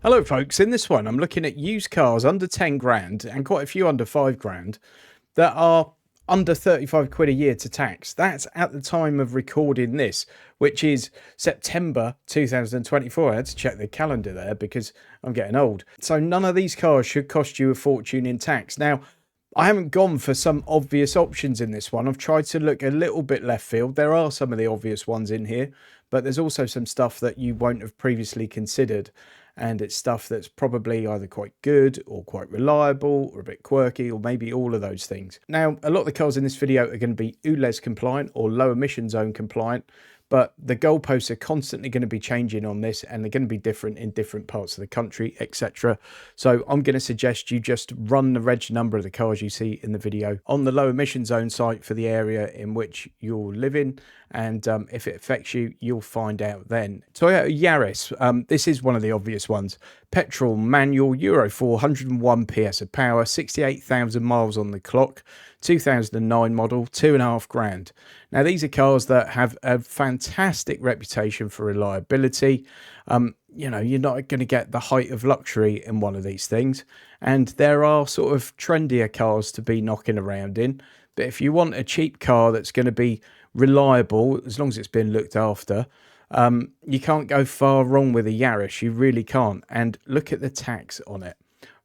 Hello folks, in this one I'm looking at used cars under 10 grand and quite a few under 5 grand that are under 35 quid a year to tax. That's at the time of recording this, which is September 2024. I had to check the calendar there because I'm getting old. So none of these cars should cost you a fortune in tax. Now, I haven't gone for some obvious options in this one. I've tried to look a little bit left field. There are some of the obvious ones in here, but there's also some stuff that you won't have previously considered. And it's stuff that's probably either quite good or quite reliable or a bit quirky or maybe all of those things. Now, a lot of the cars in this video are going to be 𝙁𝙁𝙁𝙁 compliant or low emission zone compliant, but the goalposts are constantly going to be changing on this and they're going to be different in different parts of the country, etc. So I'm going to suggest you just run the reg number of the cars you see in the video on the low emission zone site for the area in which you're living, and if it affects you, you'll find out then. Toyota Yaris, this is one of the obvious ones. Petrol, manual, Euro 4, 101 PS of power, 68,000 miles on the clock, 2009 model, 2.5 grand. Now, these are cars that have a fantastic reputation for reliability. You know, you're not going to get the height of luxury in one of these things. And there are sort of trendier cars to be knocking around in. But if you want a cheap car that's going to be reliable, as long as it's been looked after, you can't go far wrong with a Yaris. You really can't. And look at the tax on it.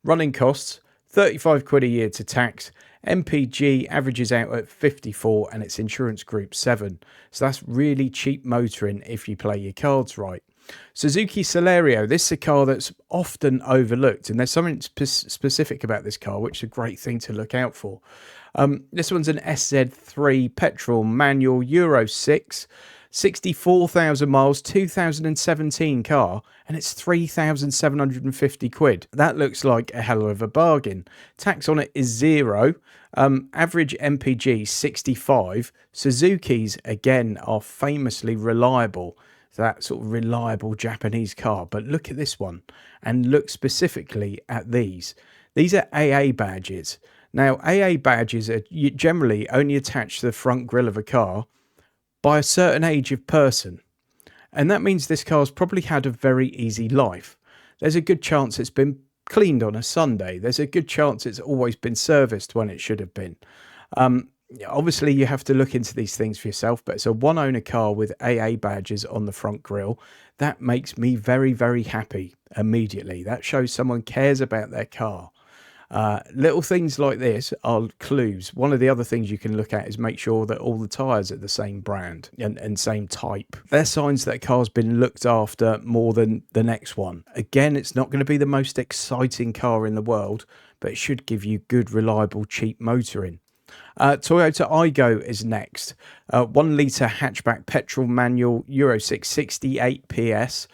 Running costs, 35 quid a year to tax. MPG averages out at 54 and its insurance group 7. So that's really cheap motoring if you play your cards right. Suzuki Celerio, this is a car that's often overlooked, and there's something specific about this car which is a great thing to look out for. This one's an SZ3 petrol manual Euro 6, 64,000 miles, 2017 car, and it's 3,750 quid. That looks like a hell of a bargain. Tax on it is 0. Average MPG 65. Suzuki's, again, are famously reliable. That sort of reliable Japanese car. But look at this one and look specifically at these. These are AA badges. Now, AA badges are generally only attached to the front grille of a car by a certain age of person. And that means this car's probably had a very easy life. There's a good chance it's been cleaned on a Sunday. There's a good chance it's always been serviced when it should have been. Obviously, you have to look into these things for yourself, but it's a one-owner car with AA badges on the front grille. That makes me very, very happy immediately. That shows someone cares about their car. Little things like this are clues. One of the other things you can look at is make sure that all the tyres are the same brand and same type. They're signs that a car's been looked after more than the next one. Again, it's not going to be the most exciting car in the world, but it should give you good, reliable, cheap motoring. Toyota Aygo is next. 1 litre hatchback petrol manual Euro 6, 68 PS.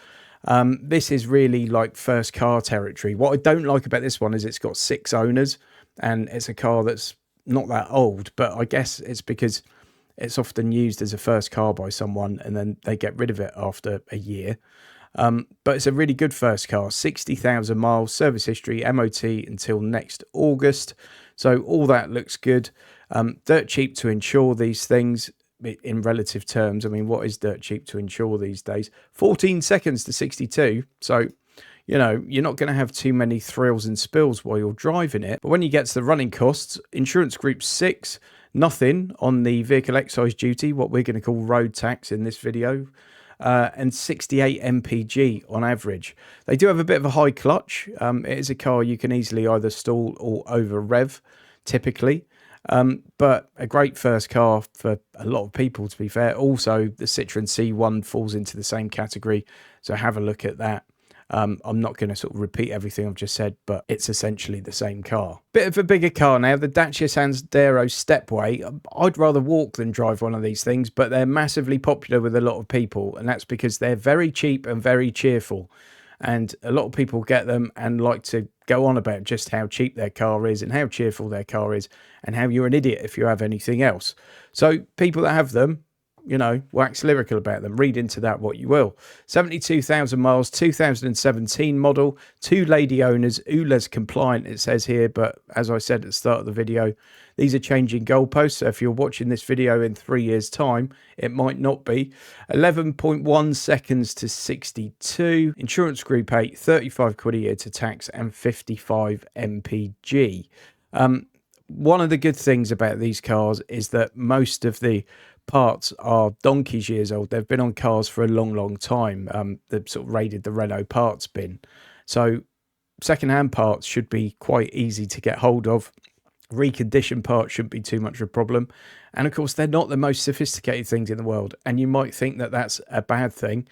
This is really like first car territory. What I don't like about this one is it's got 6 owners and it's a car that's not that old, but I guess it's because it's often used as a first car by someone and then they get rid of it after a year. But it's a really good first car, 60,000 miles, service history, MOT until next August. So all that looks good. Dirt cheap to insure these things in relative terms. I mean, what is dirt cheap to insure these days? 14 seconds to 62. So, you know, you're not going to have too many thrills and spills while you're driving it. But when you get to the running costs, insurance group 6, nothing on the vehicle excise duty, what we're going to call road tax in this video. And 68 mpg on average. They do have a bit of a high clutch. It is a car you can easily either stall or over rev, typically. But a great first car for a lot of people, to be fair. Also, the Citroen C1 falls into the same category, so have a look at that. I'm not going to sort of repeat everything I've just said, but it's essentially the same car. Bit of a bigger car now, the Dacia Sandero Stepway. I'd rather walk than drive one of these things, but they're massively popular with a lot of people, and that's because they're very cheap and very cheerful. And a lot of people get them and like to go on about just how cheap their car is and how cheerful their car is and how you're an idiot if you have anything else. So people that have them, you know, wax lyrical about them. Read into that what you will. 72,000 miles, 2017 model, 2 lady owners, ULEZ compliant, it says here. But as I said at the start of the video, these are changing goalposts. So if you're watching this video in 3 years' time, it might not be. 11.1 seconds to 62. Insurance Group 8, 35 quid a year to tax and 55 mpg. One of the good things about these cars is that most of the parts are donkey's years old. They've been on cars for a long time. They've sort of raided the Renault parts bin. So second-hand parts should be quite easy to get hold of. Reconditioned parts shouldn't be too much of a problem. And of course, they're not the most sophisticated things in the world. And you might think that that's a bad thing,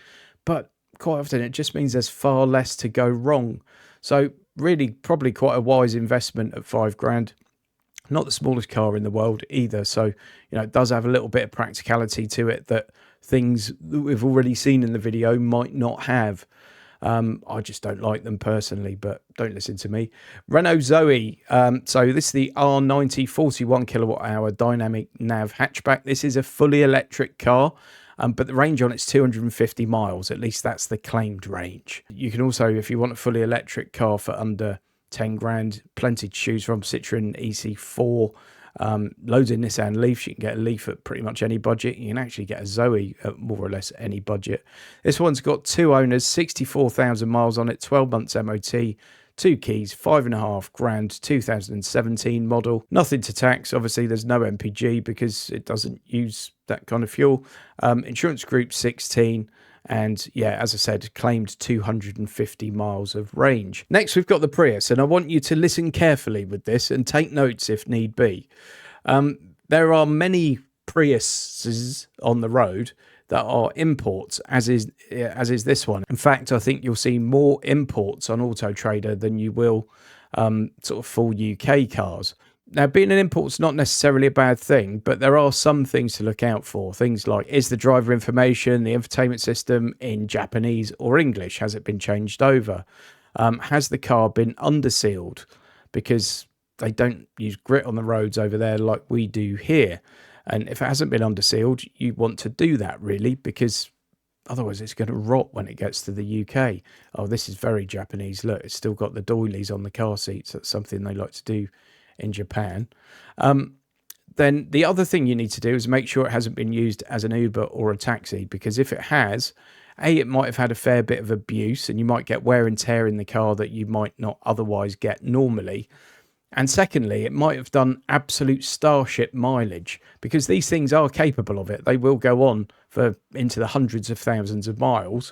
but quite often it just means there's far less to go wrong. So really, probably quite a wise investment at 5 grand. Not the smallest car in the world either. So, you know, it does have a little bit of practicality to it that things that we've already seen in the video might not have. I just don't like them personally, but don't listen to me. Renault Zoe. So this is the R90 41 kilowatt hour dynamic nav hatchback. This is a fully electric car. But the range on it's 250 miles. At least that's the claimed range. You can also, if you want a fully electric car for under 10 grand, plenty to choose from. Citroen EC4, loads of Nissan Leafs. You can get a Leaf at pretty much any budget. You can actually get a Zoe at more or less any budget. This one's got 2 owners, 64,000 miles on it, 12 months MOT, 2 keys, 5.5 grand, 2017 model. Nothing to tax. Obviously, there's no MPG because it doesn't use that kind of fuel. Insurance Group 16. And yeah, as I said, claimed 250 miles of range. Next, we've got the Prius, and I want you to listen carefully with this and take notes if need be. There are many Priuses on the road that are imports, as is this one. In fact, I think you'll see more imports on Auto Trader than you will sort of full UK cars. Now, being an import's not necessarily a bad thing, but there are some things to look out for. Things like, is the driver information, the infotainment system in Japanese or English? Has it been changed over? Has the car been undersealed? Because they don't use grit on the roads over there like we do here. And if it hasn't been undersealed, you want to do that, really, because otherwise it's going to rot when it gets to the UK. Oh, this is very Japanese. Look, it's still got the doilies on the car seats. That's something they like to do in Japan. Then the other thing you need to do is make sure it hasn't been used as an Uber or a taxi, because if it has, it might have had a fair bit of abuse and you might get wear and tear in the car that you might not otherwise get normally. And secondly, it might have done absolute starship mileage, because these things are capable of it. They will go on for into the hundreds of thousands of miles.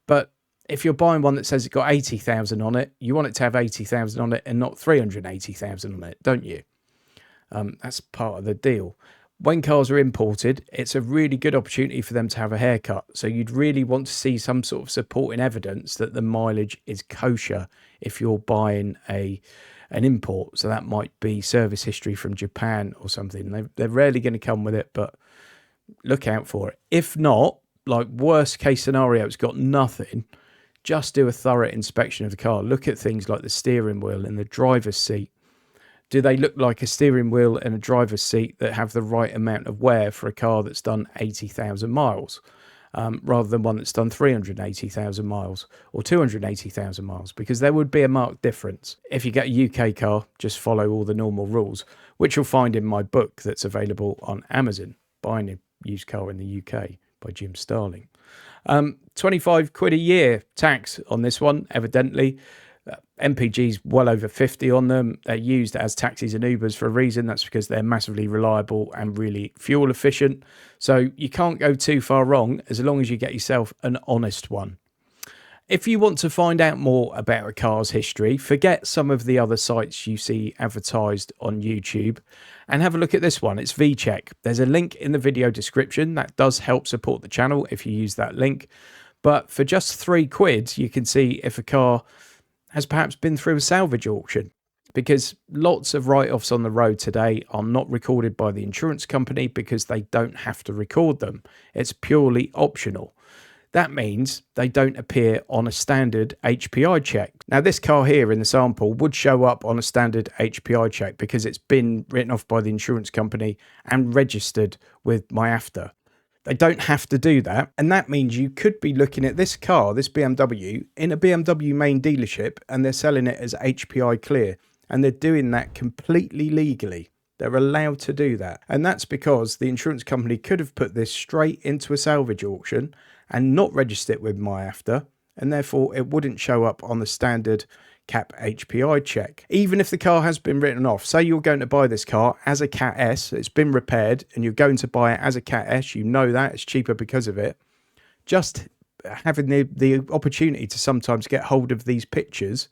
But if you're buying one that says it's got 80,000 on it, you want it to have 80,000 on it and not 380,000 on it, don't you? That's part of the deal. When cars are imported, it's a really good opportunity for them to have a haircut. So you'd really want to see some sort of supporting evidence that the mileage is kosher if you're buying an import. So that might be service history from Japan or something. They're rarely going to come with it, but look out for it. If not, like worst case scenario, it's got nothing. Just do a thorough inspection of the car. Look at things like the steering wheel and the driver's seat. Do they look like a steering wheel and a driver's seat that have the right amount of wear for a car that's done 80,000 miles, rather than one that's done 380,000 miles or 280,000 miles? Because there would be a marked difference. If you get a UK car, just follow all the normal rules, which you'll find in my book that's available on Amazon, Buying a Used Car in the UK by Jim Starling. 25 quid a year tax on this one, evidently. MPG's well over 50 on them. They're used as taxis and Ubers for a reason. That's because they're massively reliable and really fuel efficient. So you can't go too far wrong as long as you get yourself an honest one. If you want to find out more about a car's history, forget some of the other sites you see advertised on YouTube and have a look at this one. It's VCheck. There's a link in the video description that does help support the channel if you use that link. But for just £3, you can see if a car has perhaps been through a salvage auction, because lots of write-offs on the road today are not recorded by the insurance company because they don't have to record them. It's purely optional. That means they don't appear on a standard HPI check. Now, this car here in the sample would show up on a standard HPI check because it's been written off by the insurance company and registered with MyAfter. They don't have to do that. And that means you could be looking at this car, this BMW, in a BMW main dealership, and they're selling it as HPI clear. And they're doing that completely legally. They're allowed to do that. And that's because the insurance company could have put this straight into a salvage auction and not registered it with MyAfter, and therefore it wouldn't show up on the standard cap HPI check. Even if the car has been written off, say you're going to buy this car as a Cat S, it's been repaired, and you're going to buy it as a Cat S, you know that, it's cheaper because of it. Just having the opportunity to sometimes get hold of these pictures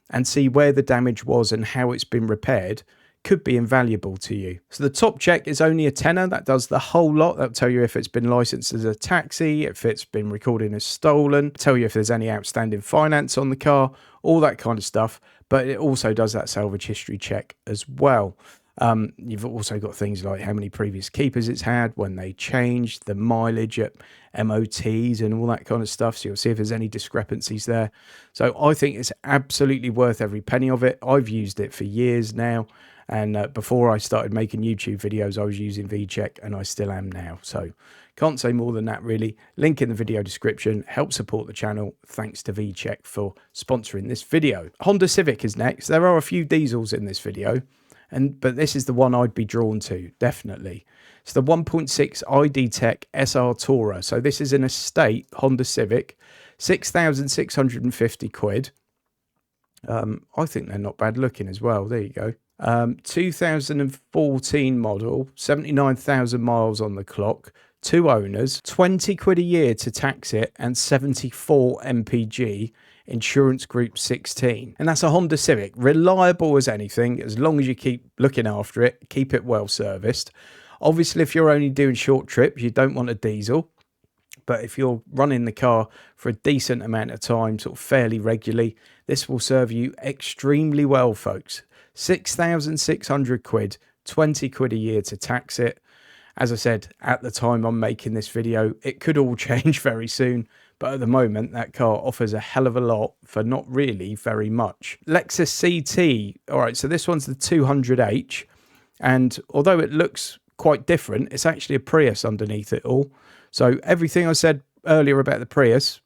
and see where the damage was and how it's been repaired could be invaluable to you. So the top check is only a tenner. That does the whole lot. That'll tell you if it's been licensed as a taxi, if it's been recorded as stolen, tell you if there's any outstanding finance on the car, all that kind of stuff. But it also does that salvage history check as well. You've also got things like how many previous keepers it's had, when they changed, the mileage at MOTs and all that kind of stuff. So you'll see if there's any discrepancies there. So I think it's absolutely worth every penny of it. I've used it for years now. And before I started making YouTube videos, I was using 𝙇𝙄𝙉𝙆𝙎, and I still am now. So can't say more than that, really. Link in the video description. Help support the channel. Thanks to 𝙇𝙄𝙉 for sponsoring this video. Honda Civic is next. There are a few diesels in this video, but this is the one I'd be drawn to, definitely. It's the 1.6 ID Tech SR Tourer. So this is an estate Honda Civic, 6,650 quid. I think they're not bad looking as well. There you go. 2014 model, 79,000 miles on the clock, 2 owners, 20 quid a year to tax it, and 74 mpg, insurance group 16. And that's a Honda Civic, reliable as anything, as long as you keep looking after it, keep it well serviced. Obviously, if you're only doing short trips, you don't want a diesel. But if you're running the car for a decent amount of time, sort of fairly regularly, this will serve you extremely well, folks. 6,600 quid, 20 quid a year to tax it. As I said, at the time I'm making this video, it could all change very soon. But at the moment, that car offers a hell of a lot for not really very much. Lexus CT. All right, so this one's the 200h. And although it looks quite different, it's actually a Prius underneath it all. So everything I said earlier about the Prius,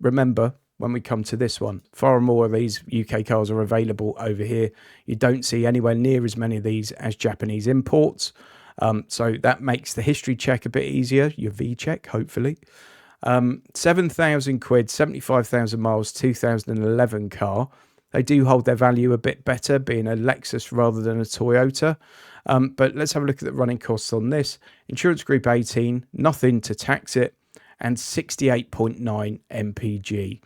remember when we come to this one. Far more of these UK cars are available over here. You don't see anywhere near as many of these as Japanese imports. So that makes the history check a bit easier, your 𝙇𝙄𝙉𝙆𝙎, hopefully. 7,000 quid, 75,000 miles, 2011 car. They do hold their value a bit better, being a Lexus rather than a Toyota. But let's have a look at the running costs on this. Insurance group 18, nothing to tax it, and 68.9 mpg.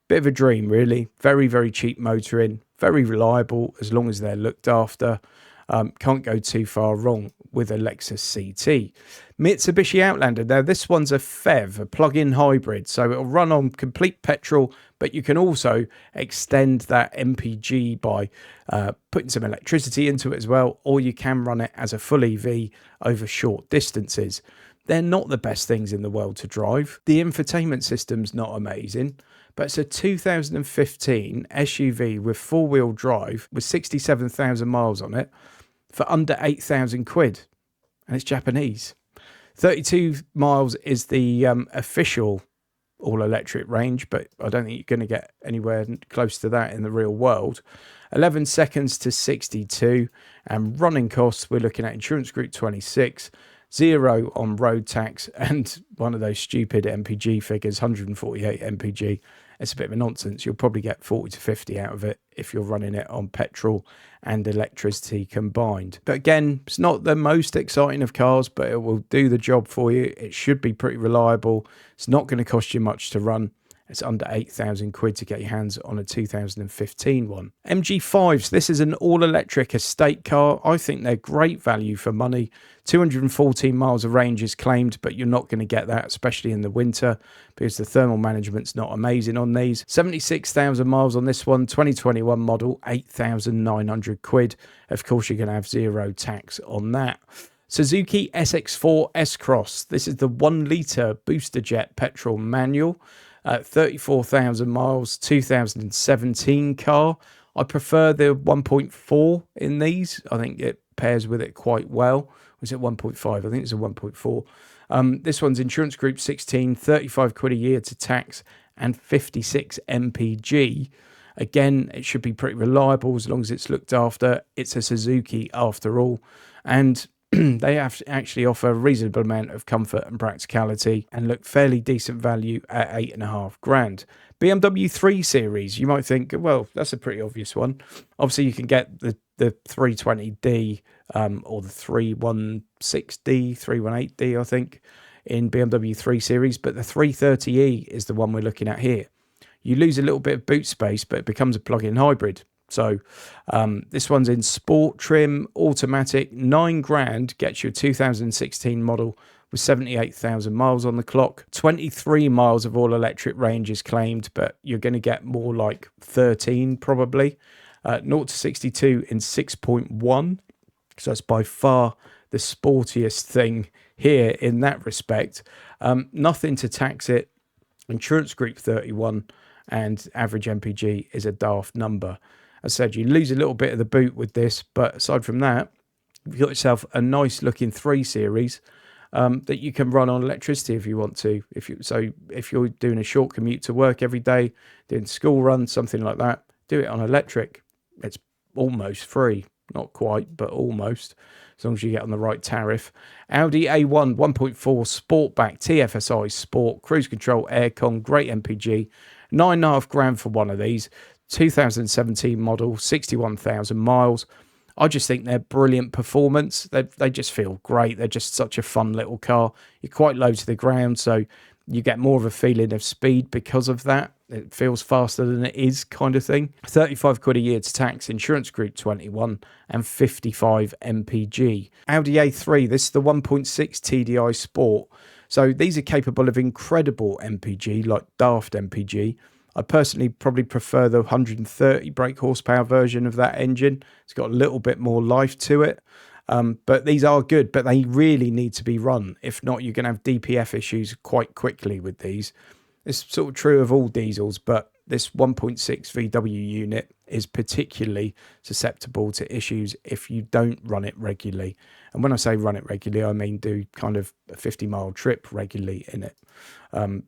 Bit of a dream, really. Very, very cheap motoring, very reliable as long as they're looked after. Can't go too far wrong with a Lexus CT. Mitsubishi Outlander. Now, this one's a PHEV, a plug-in hybrid, so it'll run on complete petrol, but you can also extend that MPG by putting some electricity into it as well, or you can run it as a full EV over short distances. They're not the best things in the world to drive. The infotainment system's not amazing, but it's a 2015 SUV with four-wheel drive with 67,000 miles on it for under 8,000 quid, and it's Japanese. 32 miles is the official all-electric range, but I don't think you're going to get anywhere close to that in the real world. 11 seconds to 62, and running costs, we're looking at insurance group 26, 0 on road tax, and one of those stupid MPG figures, 148 MPG. It's a bit of a nonsense. You'll probably get 40 to 50 out of it if you're running it on petrol and electricity combined. But again, it's not the most exciting of cars, but it will do the job for you. It should be pretty reliable. It's not going to cost you much to run. It's under 8,000 quid to get your hands on a 2015 one. MG5s, this is an all-electric estate car. I think they're great value for money. 214 miles of range is claimed, but you're not going to get that, especially in the winter, because the thermal management's not amazing on these. 76,000 miles on this one, 2021 model, 8,900 quid. Of course, you're going to have 0 tax on that. Suzuki SX4 S-Cross. This is the 1 litre booster jet petrol manual. 34,000 miles, 2017 car. I prefer the 1.4 in these. I think it pairs with it quite well. Was it 1.5? I think it's a 1.4. This one's insurance group 16, 35 quid a year to tax and 56 mpg. Again, it should be pretty reliable as long as it's looked after. It's a Suzuki after all, and they actually offer a reasonable amount of comfort and practicality and look fairly decent value at 8.5 grand. BMW 3 Series, you might think, well, that's a pretty obvious one. Obviously, you can get the 320D or the 316D, 318D, I think, in BMW 3 Series, but the 330e is the one we're looking at here. You lose a little bit of boot space, but it becomes a plug-in hybrid. So this one's in sport trim, automatic, 9 grand, gets you a 2016 model with 78,000 miles on the clock. 23 miles of all electric range is claimed, but you're going to get more like 13 probably. 0 to 62 in 6.1. So that's by far the sportiest thing here in that respect. Nothing to tax it. Insurance group 31 and average MPG is a daft number. As I said, you lose a little bit of the boot with this, but aside from that, you've got yourself a nice looking 3 Series that you can run on electricity if you want to. If you're doing a short commute to work every day, doing school runs, something like that, do it on electric. It's almost free. Not quite, but almost, as long as you get on the right tariff. Audi A1 1.4 Sportback TFSI Sport, cruise control, aircon, great MPG, 9.5 grand for one of these. 2017 model, 61,000 miles. I just think they're brilliant performance. They just feel great. They're just such a fun little car. You're quite low to the ground, so you get more of a feeling of speed because of that. It feels faster than it is, kind of thing. 35 quid a year to tax, insurance group 21 and 55 mpg. Audi A3, this is the 1.6 TDI Sport. So these are capable of incredible MPG, like daft MPG. I personally probably prefer the 130 brake horsepower version of that engine. It's got a little bit more life to it. But these are good, but they really need to be run. If not, you're going to have DPF issues quite quickly with these. It's sort of true of all diesels, but this 1.6 VW unit is particularly susceptible to issues if you don't run it regularly. And when I say run it regularly, I mean do kind of a 50-mile trip regularly in it,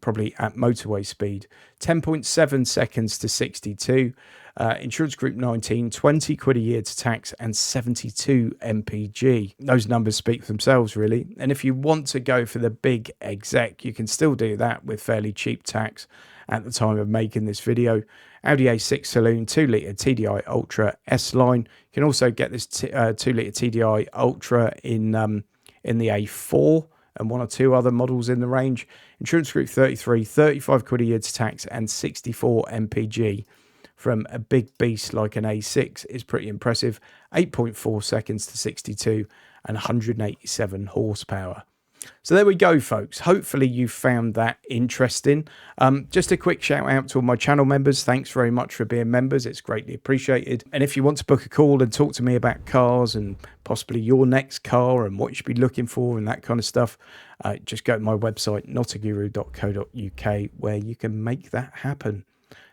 probably at motorway speed. 10.7 seconds to 62. Insurance group 19, 20 quid a year to tax and 72 mpg. Those numbers speak for themselves, really. And if you want to go for the big exec, you can still do that with fairly cheap tax at the time of making this video. Audi A6 Saloon 2-litre TDI Ultra S-Line. You can also get this 2-litre TDI Ultra in the A4 and one or two other models in the range. Insurance group 33, 35 quid a year to tax and 64 mpg. From a big beast like an A6 is pretty impressive. 8.4 seconds to 62 and 187 horsepower. So there we go, folks. Hopefully you found that interesting. Just a quick shout out to all my channel members. Thanks very much for being members. It's greatly appreciated. And if you want to book a call and talk to me about cars and possibly your next car and what you should be looking for and that kind of stuff, just go to my website, notaguru.co.uk, where you can make that happen.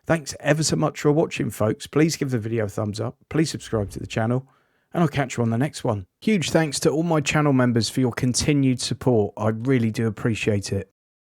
Thanks ever so much for watching, folks. Please give the video a thumbs up. Please subscribe to the channel. And I'll catch you on the next one. Huge thanks to all my channel members for your continued support. I really do appreciate it.